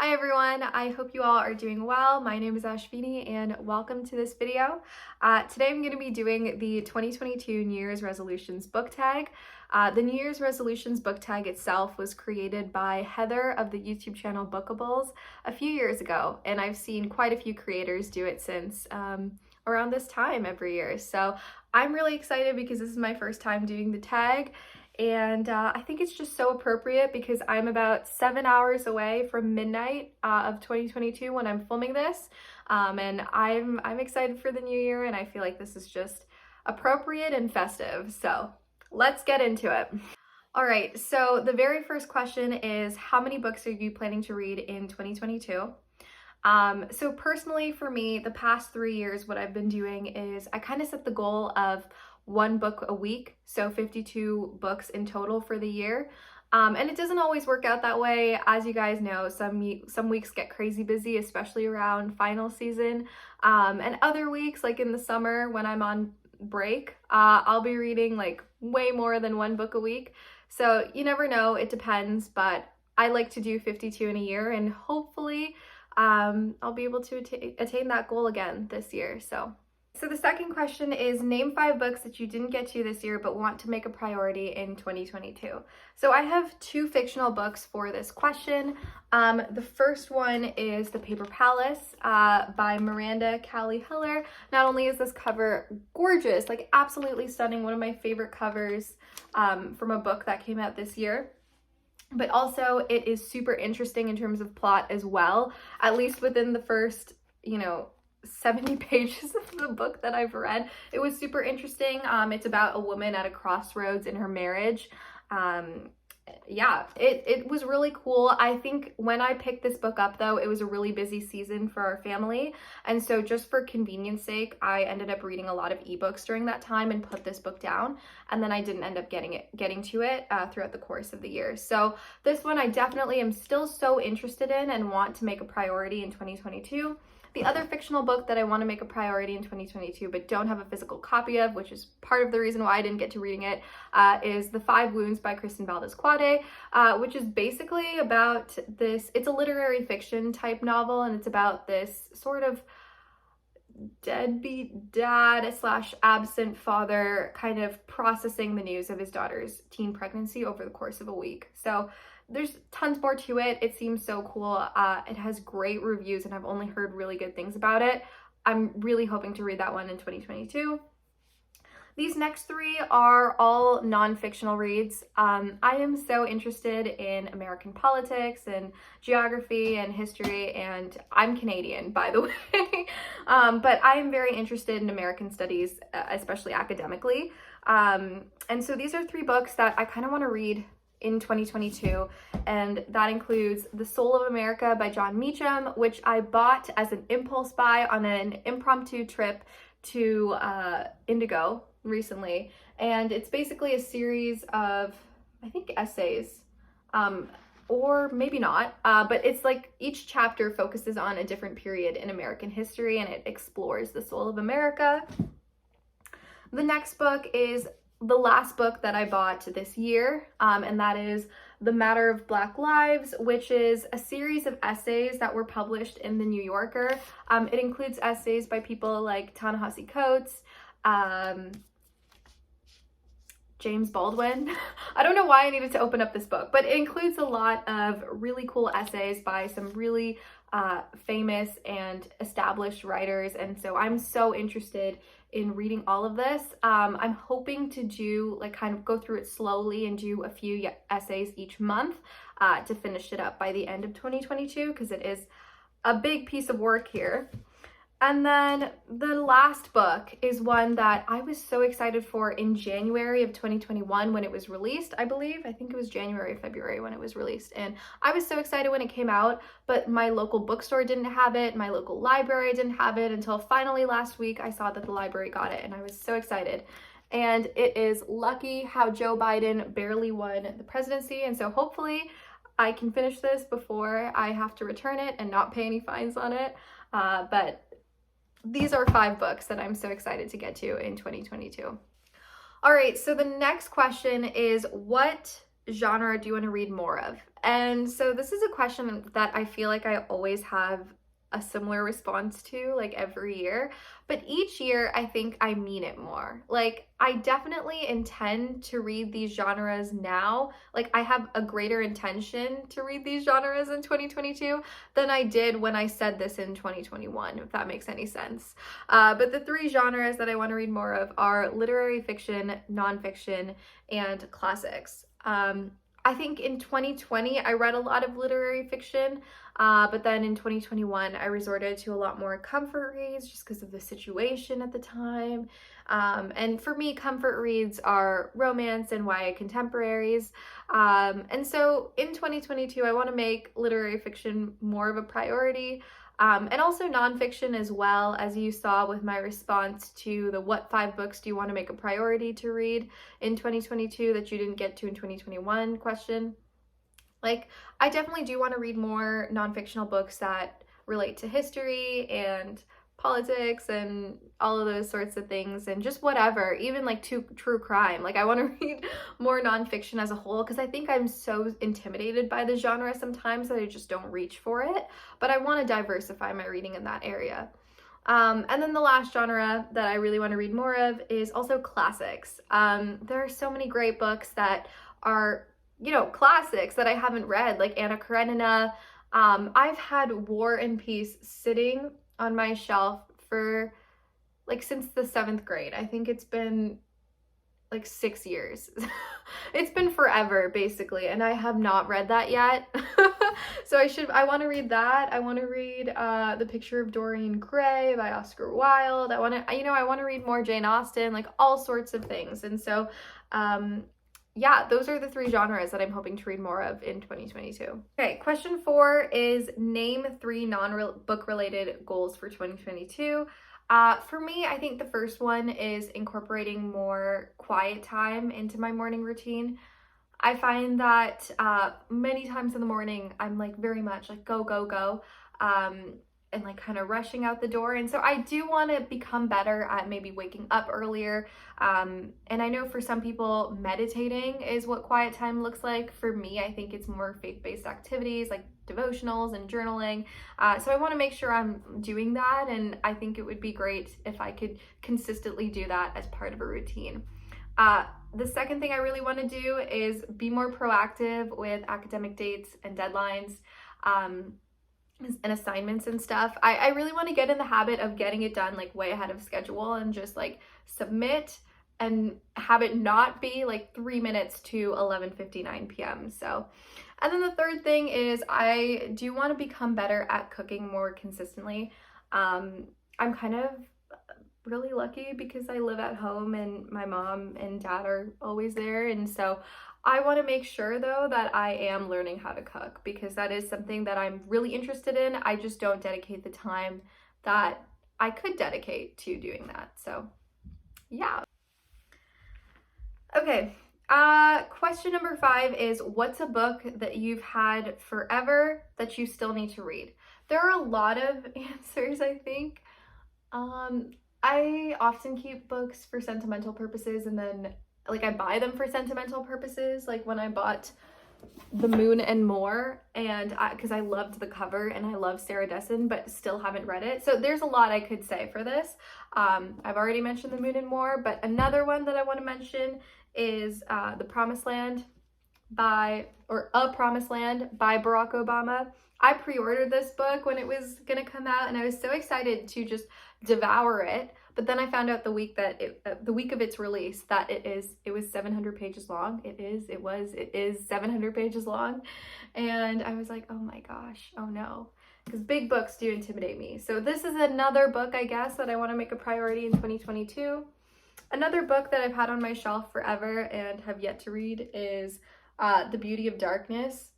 Hi everyone, I hope you all are doing well. My name is Ashvini and welcome to this video. Today I'm going to be doing the 2022 New Year's Resolutions book tag. The New Year's Resolutions book tag itself was created by Heather of the YouTube channel Bookables a few years ago, and I've seen quite a few creators do it since around this time every year. So I'm really excited because this is my first time doing the tag. And I think it's just so appropriate because I'm about 7 hours away from midnight of 2022 when I'm filming this. And I'm excited for the new year, and I feel like this is just appropriate and festive. So let's get into it. All right, so the very first question is, how many books are you planning to read in 2022? So personally for me, the past 3 years, what I've been doing is I kind of set the goal of one book a week, so 52 books in total for the year. And it doesn't always work out that way. As you guys know, some weeks get crazy busy, especially around final season. And other weeks, like in the summer when I'm on break, I'll be reading like way more than one book a week. So you never know, it depends, but I like to do 52 in a year, and hopefully I'll be able to attain that goal again this year. So the second question is, name 5 books that you didn't get to this year but want to make a priority in 2022. So I have 2 fictional books for this question. The first one is The Paper Palace by Miranda Calley Heller. Not only is this cover gorgeous, like absolutely stunning, one of my favorite covers from a book that came out this year, but also it is super interesting in terms of plot as well, at least within the first, 70 pages of the book that I've read. It was super interesting. It's about a woman at a crossroads in her marriage. Yeah, it was really cool. I think when I picked this book up though, it was a really busy season for our family. And so just for convenience sake, I ended up reading a lot of ebooks during that time and put this book down. And then I didn't end up getting to it throughout the course of the year. So this one I definitely am still so interested in and want to make a priority in 2022. The other fictional book that I want to make a priority in 2022 but don't have a physical copy of, which is part of the reason why I didn't get to reading it, is The 5 Wounds by Kristen Valdez-Quade, which is basically about this, it's a literary fiction type novel, and it's about this sort of deadbeat dad / absent father kind of processing the news of his daughter's teen pregnancy over the course of a week. So there's tons more to it. It seems so cool. It has great reviews and I've only heard really good things about it. I'm really hoping to read that one in 2022. These next 3 are all non-fictional reads. I am so interested in American politics and geography and history, and I'm Canadian, by the way. But I am very interested in American studies, especially academically. And so these are 3 books that I kind of want to read in 2022, and that includes The Soul of America by John Meacham, which I bought as an impulse buy on an impromptu trip to Indigo recently, and it's basically a series of, I think, essays, or maybe not, but it's like each chapter focuses on a different period in American history, and it explores the soul of America. The next book is the last book that I bought this year, and that is The Matter of Black Lives, which is a series of essays that were published in The New Yorker. It includes essays by people like Ta-Nehisi Coates, James Baldwin. I don't know why I needed to open up this book, but it includes a lot of really cool essays by some really famous and established writers, and so I'm so interested in reading all of this. I'm hoping to do, like, kind of go through it slowly and do a few essays each month to finish it up by the end of 2022, because it is a big piece of work here. And then the last book is one that I was so excited for in January of 2021 when it was released, I believe. I think it was January or February when it was released. And I was so excited when it came out, but my local bookstore didn't have it. My local library didn't have it until finally last week I saw that the library got it, and I was so excited. And it is Lucky: How Joe Biden Barely Won the Presidency. And so hopefully I can finish this before I have to return it and not pay any fines on it. But these are 5 books that I'm so excited to get to in 2022. All right, so the next question is, what genre do you want to read more of? And so this is a question that I feel like I always have a similar response to, like every year, but each year I think I mean it more. Like, I definitely intend to read these genres now. Like, I have a greater intention to read these genres in 2022 than I did when I said this in 2021, if that makes any sense. But the three genres that I want to read more of are literary fiction, nonfiction, and classics. I think in 2020 I read a lot of literary fiction, but then in 2021 I resorted to a lot more comfort reads just because of the situation at the time. And for me, comfort reads are romance and YA contemporaries. And so in 2022 I want to make literary fiction more of a priority. And also nonfiction as well, as you saw with my response to the what 5 books do you want to make a priority to read in 2022 that you didn't get to in 2021 question. Like, I definitely do want to read more nonfictional books that relate to history and politics and all of those sorts of things, and just whatever, even like true crime. Like, I want to read more nonfiction as a whole because I think I'm so intimidated by the genre sometimes that I just don't reach for it, but I want to diversify my reading in that area. And then the last genre that I really want to read more of is also classics. There are so many great books that are, you know, classics that I haven't read, like Anna Karenina. I've had War and Peace sitting on my shelf for like since the 7th grade. I think it's been like 6 years. It's been forever basically, and I have not read that yet. So I want to read that. I want to read The Picture of Dorian Gray by Oscar Wilde. I want to read more Jane Austen, like all sorts of things. And so yeah, those are the 3 genres that I'm hoping to read more of in 2022. Okay, question 4 is name 3 non-book related goals for 2022. For me, I think the first one is incorporating more quiet time into my morning routine. I find that many times in the morning, I'm like very much like go, go, go. And like kind of rushing out the door. And so I do want to become better at maybe waking up earlier. And I know for some people, meditating is what quiet time looks like. For me, I think it's more faith-based activities like devotionals and journaling. So I want to make sure I'm doing that. And I think it would be great if I could consistently do that as part of a routine. The second thing I really want to do is be more proactive with academic dates and deadlines. And assignments and stuff. I really want to get in the habit of getting it done like way ahead of schedule and just like submit and have it not be like 3 minutes to 11:59 p.m. So, and then the third thing is I do want to become better at cooking more consistently. I'm kind of really lucky because I live at home and my mom and dad are always there, and so I want to make sure though that I am learning how to cook because that is something that I'm really interested in. I just don't dedicate the time that I could dedicate to doing that. So yeah. Okay. Question number 5 is what's a book that you've had forever that you still need to read? There are a lot of answers, I think. I often keep books for sentimental purposes, and then like I buy them for sentimental purposes, like when I bought The Moon and More, and because I loved the cover and I love Sarah Dessen, but still haven't read it. So there's a lot I could say for this. I've already mentioned The Moon and More, but another one that I want to mention is The Promised Land by Barack Obama. I pre-ordered this book when it was gonna come out, and I was so excited to just devour it. But then I found out the week of its release that it was 700 pages long. It is 700 pages long, and I was like, oh my gosh, oh no, because big books do intimidate me. So this is another book, I guess, that I want to make a priority in 2022. Another book that I've had on my shelf forever and have yet to read is The Beauty of Darkness.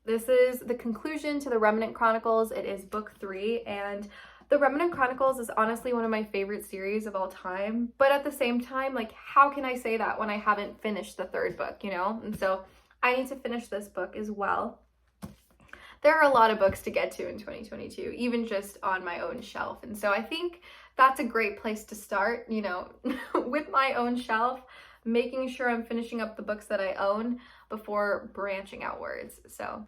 This is the conclusion to the Remnant Chronicles. It is book 3, and the Remnant Chronicles is honestly one of my favorite series of all time, but at the same time, like, how can I say that when I haven't finished the 3rd book, you know? And so I need to finish this book as well. There are a lot of books to get to in 2022, even just on my own shelf. And so I think that's a great place to start, you know, with my own shelf, making sure I'm finishing up the books that I own. before branching outwards. So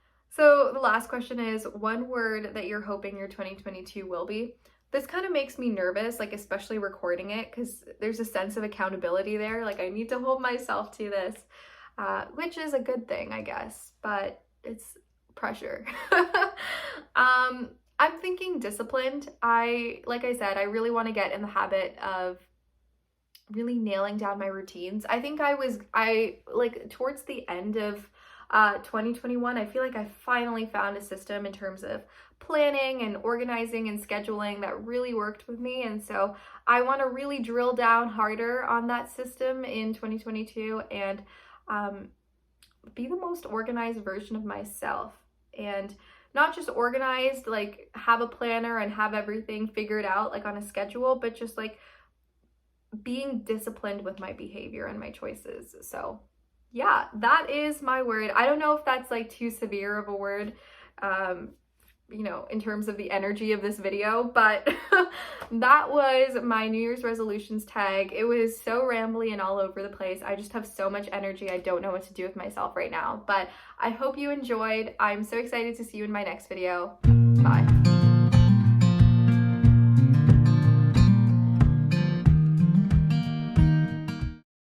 the last question is, one word that you're hoping your 2022 will be. This kind of makes me nervous, like especially recording it, because there's a sense of accountability there. Like I need to hold myself to this, which is a good thing, I guess, but it's pressure. I'm thinking disciplined. Like I said, I really want to get in the habit of really nailing down my routines. I think I like towards the end of 2021, I feel like I finally found a system in terms of planning and organizing and scheduling that really worked with me. And so I want to really drill down harder on that system in 2022 and be the most organized version of myself. And not just organized, like have a planner and have everything figured out like on a schedule, but just like being disciplined with my behavior and my choices. So yeah, that is my word. I don't know if that's like too severe of a word, you know, in terms of the energy of this video, but that was my New Year's resolutions tag. It was so rambly and all over the place. I just have so much energy. I don't know what to do with myself right now, but I hope you enjoyed. I'm so excited to see you in my next video. Bye.